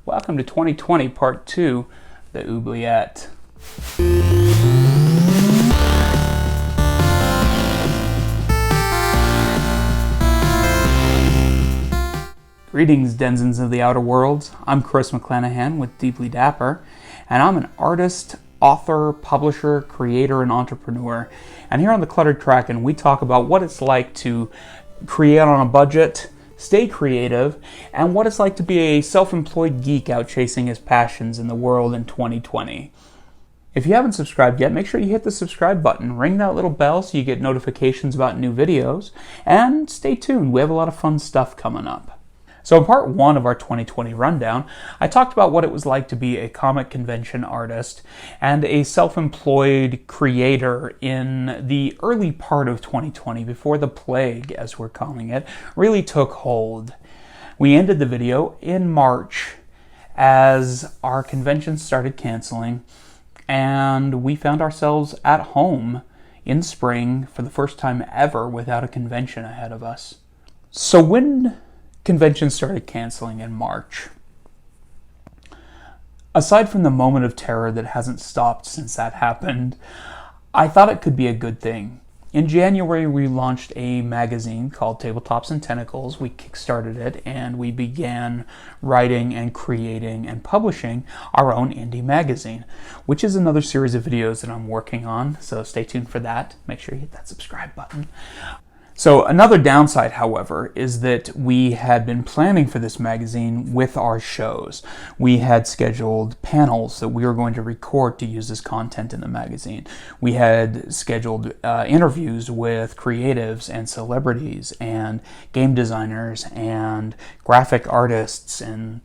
Welcome to 2020 Part 2, the Oubliette. Greetings, denizens of the outer worlds. I'm Kris McClanahan with Deeply Dapper, and I'm an artist, author, publisher, creator, and entrepreneur. And here on the Cluttered Kraken, we talk about what it's like to create on a budget, stay creative, and what it's like to be a self-employed geek out chasing his passions in the world in 2020. If you haven't subscribed yet, make sure you hit the subscribe button, ring that little bell so you get notifications about new videos, and stay tuned. We have a lot of fun stuff coming up. So in part 1 of our 2020 rundown, I talked about what it was like to be a comic convention artist and a self-employed creator in the early part of 2020, before the plague, as we're calling it, really took hold. We ended the video in March as our conventions started canceling, and we found ourselves at home in spring for the first time ever without a convention ahead of us. So when conventions started canceling in March, aside from the moment of terror that hasn't stopped since that happened, I thought it could be a good thing. In January, we launched a magazine called Tabletops and Tentacles. We kickstarted it, and we began writing and creating and publishing our own indie magazine, which is another series of videos that I'm working on, so stay tuned for that. Make sure you hit that subscribe button. So another downside, however, is that we had been planning for this magazine with our shows. We had scheduled panels that we were going to record to use as content in the magazine. We had scheduled interviews with creatives and celebrities and game designers and graphic artists and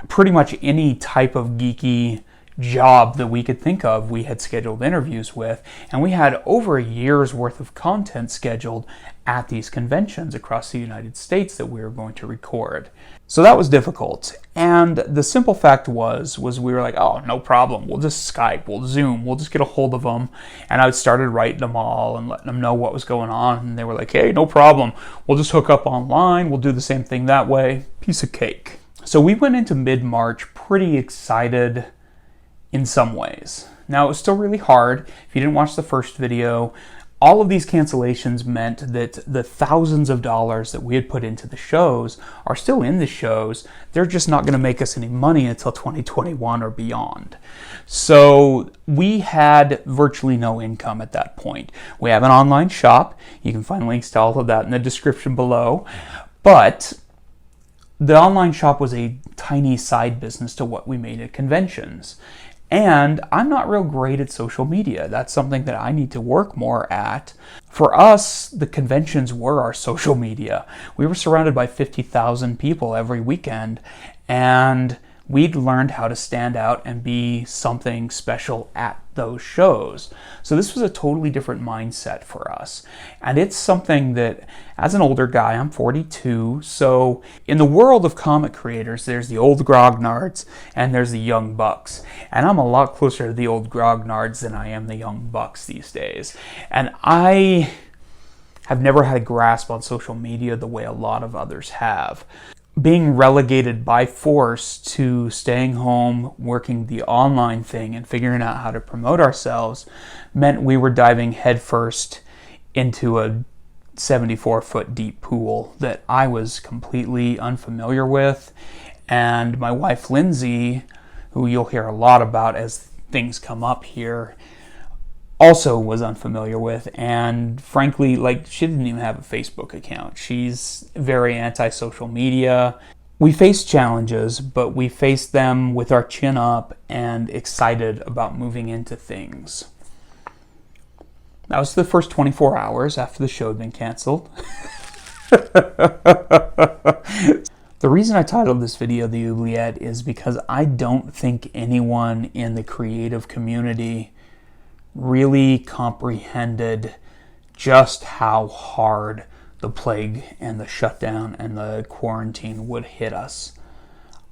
pretty much any type of geeky job that we could think of. We had scheduled interviews with, and we had over a year's worth of content scheduled at these conventions across the United States that we were going to record. So that was difficult, and the simple fact was we were like, oh, no problem, we'll just Skype, we'll Zoom, we'll just get a hold of them. And I started writing them all and letting them know what was going on, and they were like, hey, no problem, we'll just hook up online, we'll do the same thing that way, piece of cake. So we went into mid-March pretty excited in some ways. Now, it was still really hard. If you didn't watch the first video, all of these cancellations meant that the thousands of dollars that we had put into the shows are still in the shows. They're just not going to make us any money until 2021 or beyond. So we had virtually no income at that point. We have an online shop. You can find links to all of that in the description below. But the online shop was a tiny side business to what we made at conventions. And I'm not real great at social media. That's something that I need to work more at. For us, the conventions were our social media. We were surrounded by 50,000 people every weekend, and we'd learned how to stand out and be something special at those shows. So this was a totally different mindset for us. And it's something that, as an older guy, I'm 42, so in the world of comic creators, there's the old grognards and there's the young bucks. And I'm a lot closer to the old grognards than I am the young bucks these days. And I have never had a grasp on social media the way a lot of others have. Being relegated by force to staying home, working the online thing, and figuring out how to promote ourselves meant we were diving headfirst into a 74-foot deep pool that I was completely unfamiliar with. And my wife, Lindsay, who you'll hear a lot about as things come up here, also was unfamiliar with, and frankly, she didn't even have a Facebook account. She's very anti-social media. We faced challenges, but we faced them with our chin up and excited about moving into things. That was the first 24 hours after the show had been canceled. The reason I titled this video The Oubliette is because I don't think anyone in the creative community really comprehended just how hard the plague and the shutdown and the quarantine would hit us.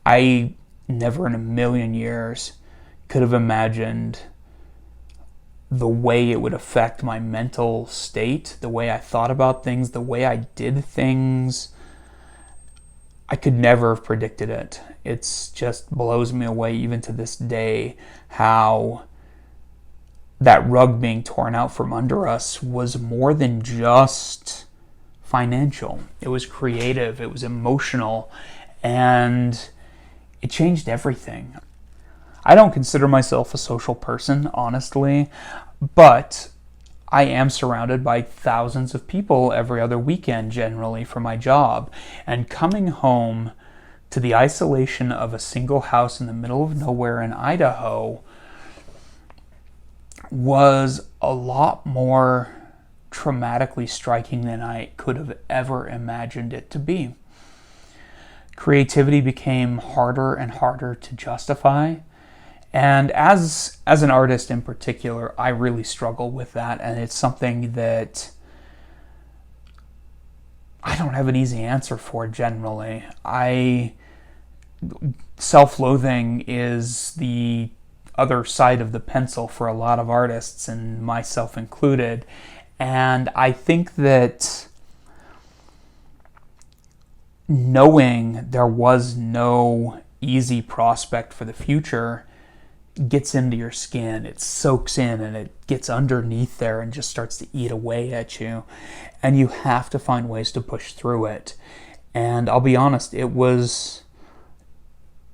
I never in a million years could have imagined the way it would affect my mental state, the way I thought about things, the way I did things. I could never have predicted it. It's just blows me away even to this day how that rug being torn out from under us was more than just financial. It was creative, it was emotional, and it changed everything. I don't consider myself a social person, honestly, but I am surrounded by thousands of people every other weekend, generally, for my job. And coming home to the isolation of a single house in the middle of nowhere in Idaho was a lot more traumatically striking than I could have ever imagined it to be. Creativity became harder and harder to justify. And as an artist in particular, I really struggle with that, and it's something that I don't have an easy answer for generally. Self-loathing is the other side of the pencil for a lot of artists, and myself included. And I think that knowing there was no easy prospect for the future gets into your skin. It soaks in and it gets underneath there and just starts to eat away at you. And you have to find ways to push through it. And I'll be honest, it was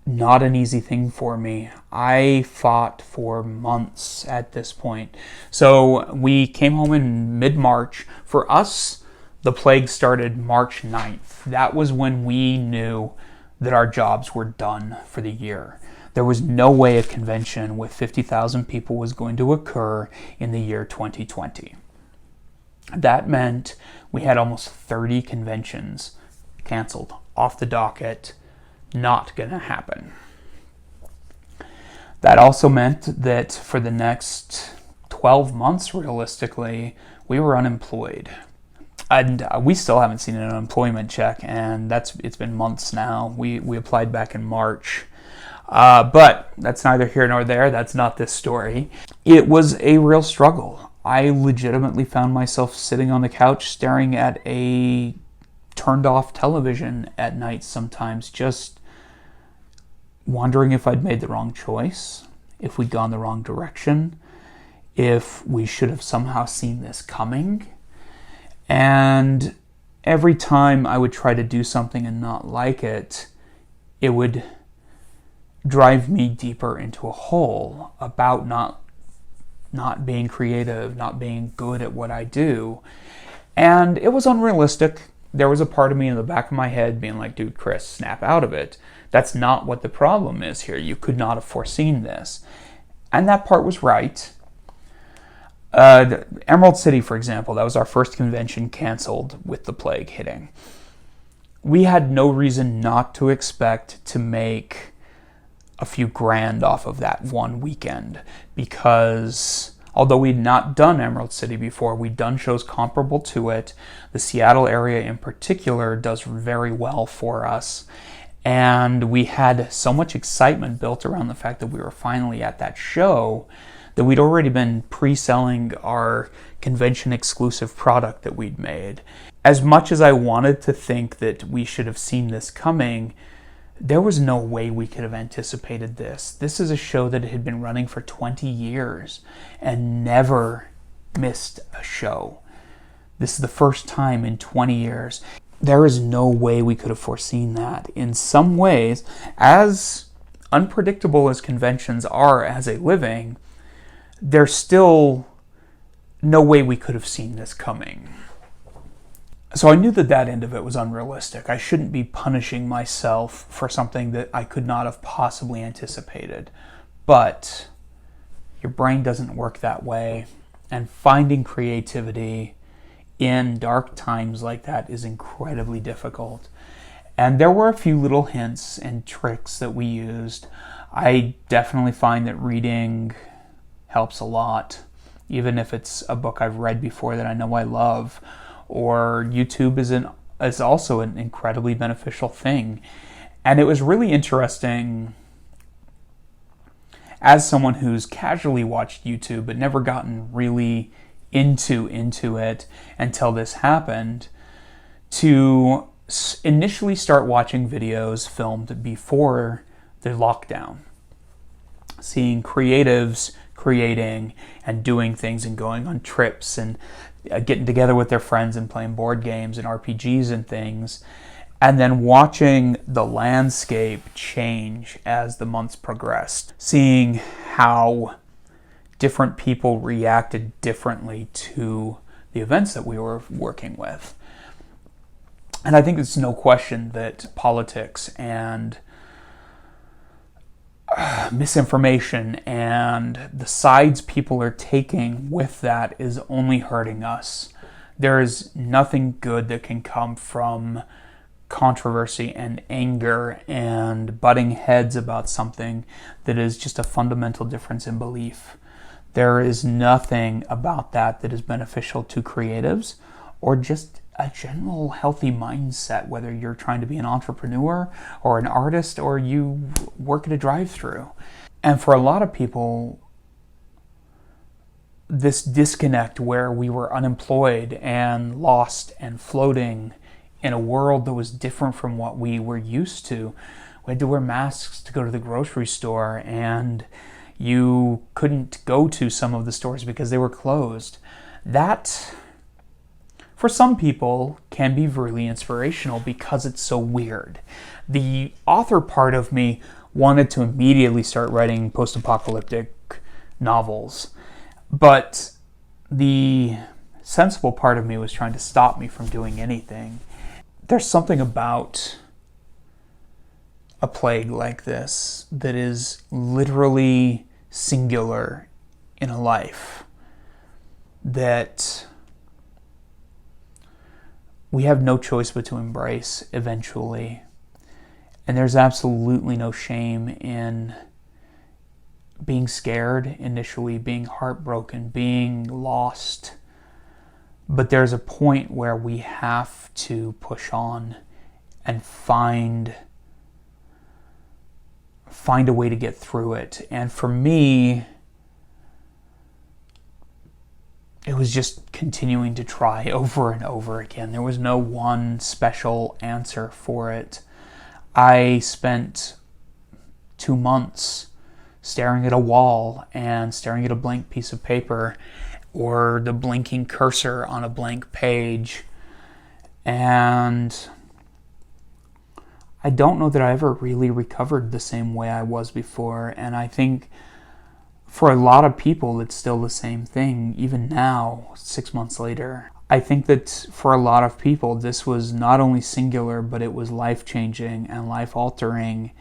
not an easy thing for me. I fought for months at this point. So we came home in mid-March. For us, the plague started March 9th. That was when we knew that our jobs were done for the year. There was no way a convention with 50,000 people was going to occur in the year 2020. That meant we had almost 30 conventions canceled, off the docket, not going to happen. That also meant that for the next 12 months, realistically, we were unemployed. And we still haven't seen an unemployment check, and it's been months now. We applied back in March. But that's neither here nor there. That's not this story. It was a real struggle. I legitimately found myself sitting on the couch staring at a turned off television at night sometimes, just wondering if I'd made the wrong choice, if we'd gone the wrong direction, if we should have somehow seen this coming. And every time I would try to do something and not like it, it would drive me deeper into a hole about not being creative, not being good at what I do. And it was unrealistic. There was a part of me in the back of my head being like, dude, Kris, snap out of it. That's not what the problem is here. You could not have foreseen this. And that part was right. Emerald City, for example, that was our first convention canceled with the plague hitting. We had no reason not to expect to make a few grand off of that one weekend, because although we'd not done Emerald City before, we'd done shows comparable to it. The Seattle area in particular does very well for us. And we had so much excitement built around the fact that we were finally at that show that we'd already been pre-selling our convention exclusive product that we'd made. As much as I wanted to think that we should have seen this coming, there was no way we could have anticipated this. This is a show that had been running for 20 years and never missed a show. This is the first time in 20 years. There is no way we could have foreseen that. In some ways, as unpredictable as conventions are as a living, there's still no way we could have seen this coming. So I knew that that end of it was unrealistic. I shouldn't be punishing myself for something that I could not have possibly anticipated. But your brain doesn't work that way. And finding creativity in dark times like that is incredibly difficult. And there were a few little hints and tricks that we used. I definitely find that reading helps a lot, even if it's a book I've read before that I know I love. Or YouTube is also an incredibly beneficial thing. And it was really interesting, as someone who's casually watched YouTube but never gotten really into it until this happened, to initially start watching videos filmed before the lockdown, seeing creatives creating and doing things and going on trips and getting together with their friends and playing board games and RPGs and things, and then watching the landscape change as the months progressed, seeing how different people reacted differently to the events that we were working with. And I think it's no question that politics and misinformation and the sides people are taking with that is only hurting us. There is nothing good that can come from controversy and anger and butting heads about something that is just a fundamental difference in belief. There is nothing about that that is beneficial to creatives or just a general healthy mindset, whether you're trying to be an entrepreneur or an artist or you work at a drive-thru. And for a lot of people, this disconnect where we were unemployed and lost and floating in a world that was different from what we were used to. We had to wear masks to go to the grocery store, and you couldn't go to some of the stores because they were closed. That, for some people, can be really inspirational because it's so weird. The author part of me wanted to immediately start writing post-apocalyptic novels, but the sensible part of me was trying to stop me from doing anything. There's something about a plague like this that is literally singular in a life that we have no choice but to embrace eventually. And there's absolutely no shame in being scared initially, being heartbroken, being lost. But there's a point where we have to push on and find a way to get through it. And for me, it was just continuing to try over and over again. There was no one special answer for it. I spent 2 months staring at a wall and staring at a blank piece of paper or the blinking cursor on a blank page. And I don't know that I ever really recovered the same way I was before. And I think for a lot of people, it's still the same thing, even now, 6 months later. I think that for a lot of people, this was not only singular, but it was life-changing and life-altering.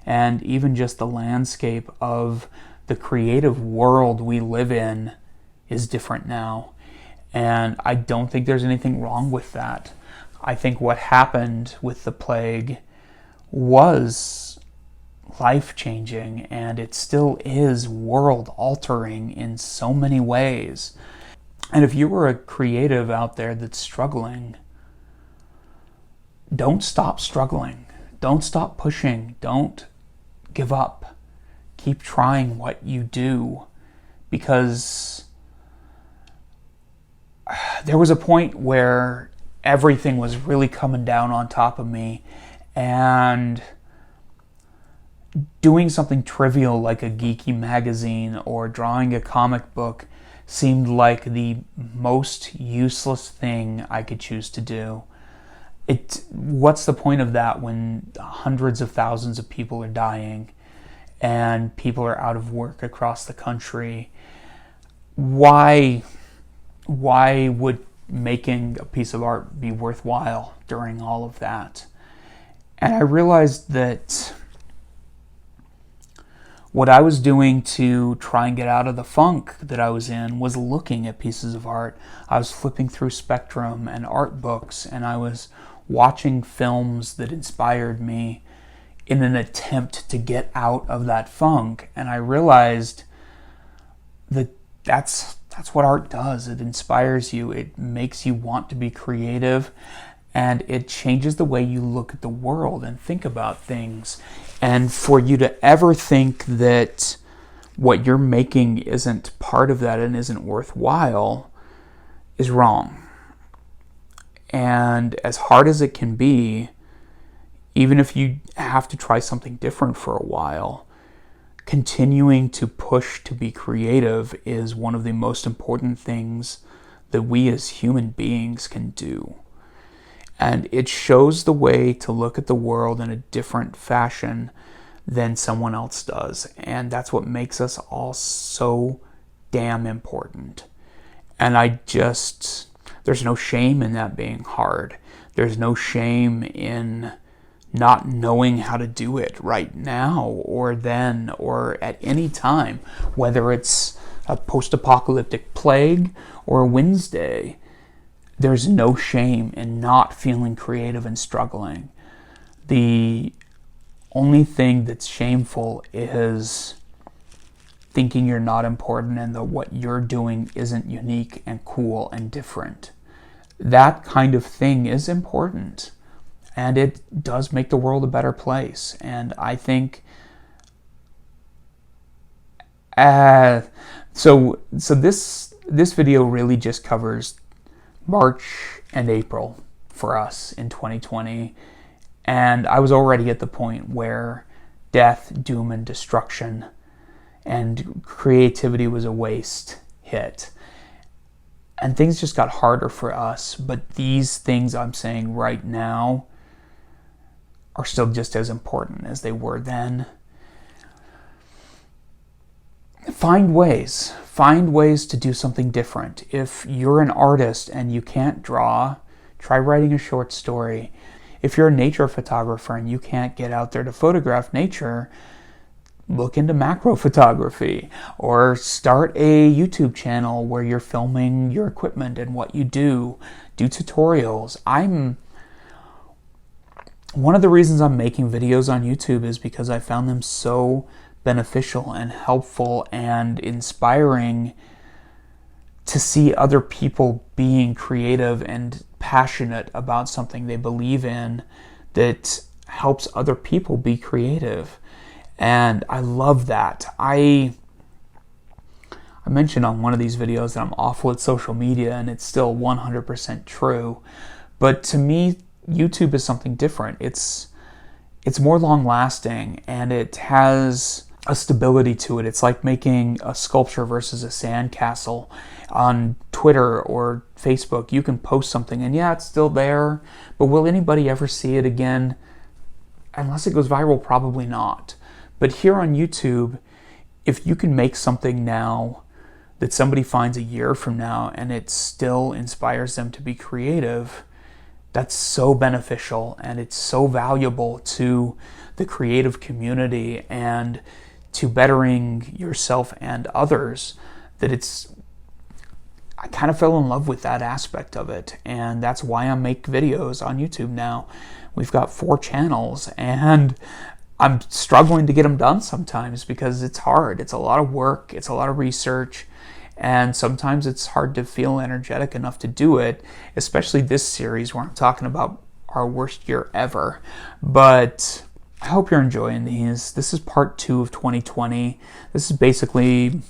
And even just the landscape of the creative world we live in is different now. And I don't think there's anything wrong with that. I think what happened with the plague was life-changing, and it still is world-altering in so many ways. And if you were a creative out there that's struggling, don't stop struggling. Don't stop pushing. Don't give up. Keep trying what you do, because there was a point where everything was really coming down on top of me, and doing something trivial like a geeky magazine or drawing a comic book seemed like the most useless thing I could choose to do. What's the point of that when hundreds of thousands of people are dying and people are out of work across the country? Why would making a piece of art be worthwhile during all of that? And I realized that what I was doing to try and get out of the funk that I was in was looking at pieces of art. I was flipping through Spectrum and art books, and I was watching films that inspired me in an attempt to get out of that funk. And I realized that that's what art does. It inspires you. It makes you want to be creative, and it changes the way you look at the world and think about things. And for you to ever think that what you're making isn't part of that and isn't worthwhile is wrong. And as hard as it can be, even if you have to try something different for a while, continuing to push to be creative is one of the most important things that we as human beings can do. And it shows the way to look at the world in a different fashion than someone else does. And that's what makes us all so damn important. And there's no shame in that being hard. There's no shame in not knowing how to do it right now or then or at any time, whether it's a post-apocalyptic plague or a Wednesday. There's no shame in not feeling creative and struggling. The only thing that's shameful is thinking you're not important and that what you're doing isn't unique and cool and different. That kind of thing is important, and it does make the world a better place. And I think so this video really just covers March and April for us in 2020, and I was already at the point where death, doom, and destruction and creativity was a waste hit. And things just got harder for us, but these things I'm saying right now are still just as important as they were then. Find ways to do something different. If you're an artist and you can't draw, try writing a short story. If you're a nature photographer and you can't get out there to photograph nature, look into macro photography or start a YouTube channel where you're filming your equipment and what you do. Do tutorials. One of the reasons I'm making videos on YouTube is because I found them so beneficial and helpful and inspiring to see other people being creative and passionate about something they believe in that helps other people be creative. And I love that. I mentioned on one of these videos that I'm awful at social media, and it's still 100% true. But to me, YouTube is something different. It's more long-lasting, and it has a stability to it. It's like making a sculpture versus a sandcastle. On Twitter or Facebook, you can post something, and yeah, it's still there, but will anybody ever see it again? Unless it goes viral, probably not. But here on YouTube, if you can make something now that somebody finds a year from now and it still inspires them to be creative, that's so beneficial and it's so valuable to the creative community and to bettering yourself and others that I kind of fell in love with that aspect of it. And that's why I make videos on YouTube now. We've got 4 channels, and I'm struggling to get them done sometimes because it's hard. It's a lot of work. It's a lot of research. And sometimes it's hard to feel energetic enough to do it, especially this series where I'm talking about our worst year ever. But I hope you're enjoying these. This is part 2 of 2020. This is basically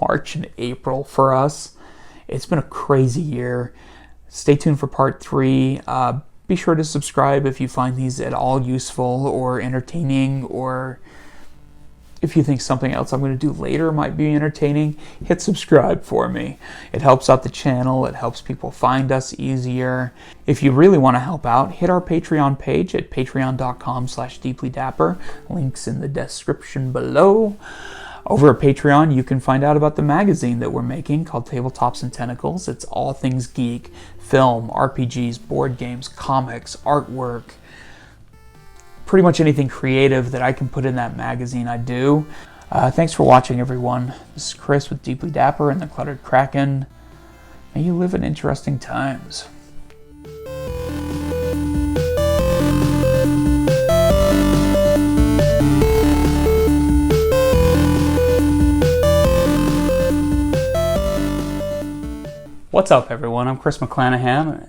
March and April for us. It's been a crazy year. Stay tuned for part 3. Be sure to subscribe if you find these at all useful or entertaining, or if you think something else I'm going to do later might be entertaining. Hit subscribe for me. It helps out the channel. It helps people find us easier. If you really want to help out, hit our Patreon page at patreon.com/deeplydapper. Links in the description below. Over at Patreon, you can find out about the magazine that we're making called Tabletops and Tentacles. It's all things geek, film, RPGs, board games, comics, artwork, pretty much anything creative that I can put in that magazine, I do. Thanks for watching, everyone. This is Kris with Deeply Dapper and the Cluttered Kraken. May you live in interesting times. What's up, everyone? I'm Kris McClanahan.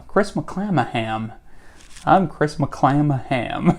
Kris McClanahan. I'm Kris McClanahan.